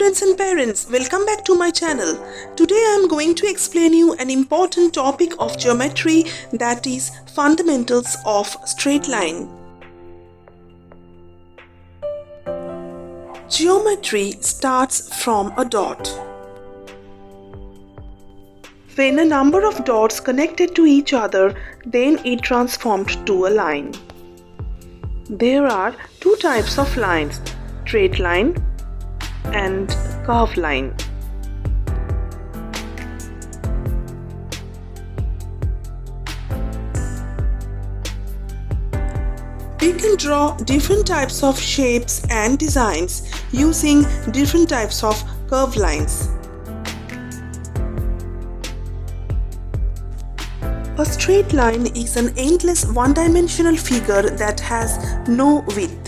students and parents, welcome back to my channel. Today I am going to explain you an important topic of geometry, that is fundamentals of straight line. Geometry starts from a dot. When a number of dots connected to each other, then it transformed to a line. There are two types of lines, straight line and curved line. We can draw different types of shapes and designs using different types of curved lines. A straight line is an endless one-dimensional figure that has no width.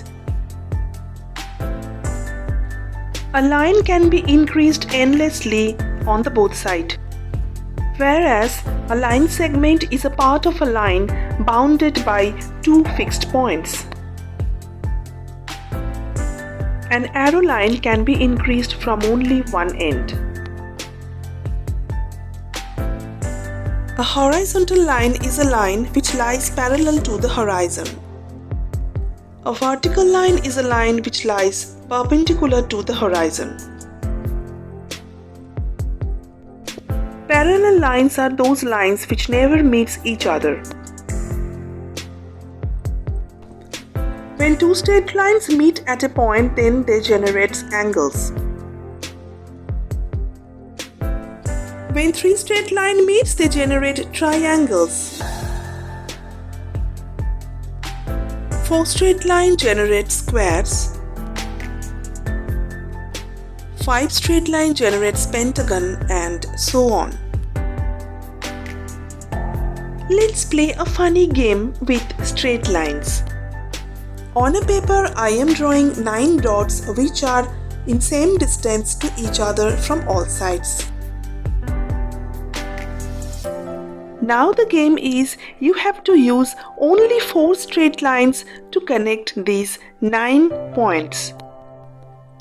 A line can be increased endlessly on the both sides, whereas a line segment is a part of a line bounded by two fixed points. An arrow line can be increased from only one end. A horizontal line is a line which lies parallel to the horizon. A vertical line is a line which lies perpendicular to the horizon. Parallel lines are those lines which never meet each other. When two straight lines meet at a point, then they generate angles. When three straight lines meet, they generate triangles. Four straight lines generate squares. Five straight lines generates pentagon, and so on. Let's play a funny game with straight lines. On a paper, I am drawing 9 dots which are in same distance to each other from all sides. Now the game is you have to use only 4 straight lines to connect these 9 points.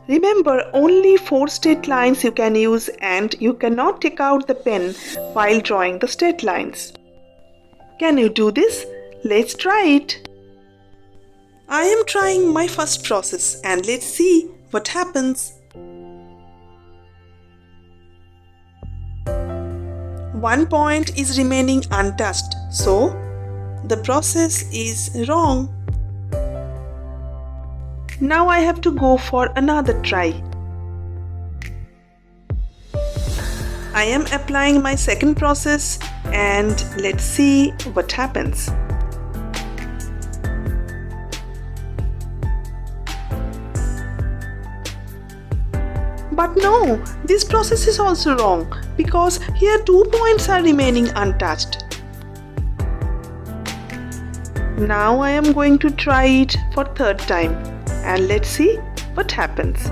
Remember, only 4 straight lines you can use, and you cannot take out the pen while drawing the straight lines. Can you do this? Let's try it. I am trying my first process, and let's see what happens. One point is remaining untouched, so the process is wrong. Now I have to go for another try. I am applying my second process, and let's see what happens. But no, this process is also wrong because here 2 points are remaining untouched. Now I am going to try it for third time, and let's see what happens.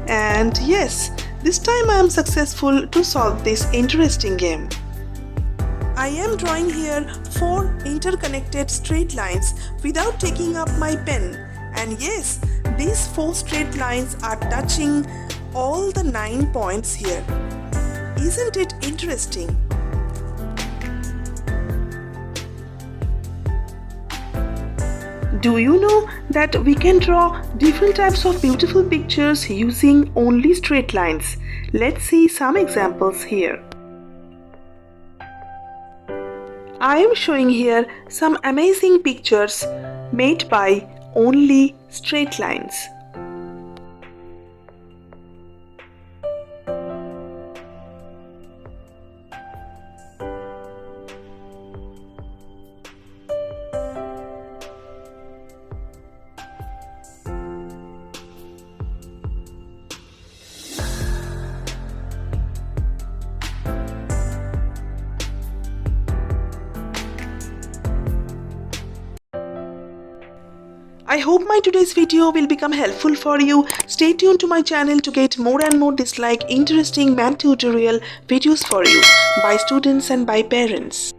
And yes, this time I am successful to solve this interesting game. I am drawing here 4 interconnected straight lines without taking up my pen, and yes, these 4 straight lines are touching all the 9 points here. Isn't it interesting? Do you know that we can draw different types of beautiful pictures using only straight lines? Let's see some examples here. I am showing here some amazing pictures made by only straight lines. I hope my today's video will become helpful for you. Stay tuned to my channel to get more and more interesting math tutorial videos for you by students and by parents.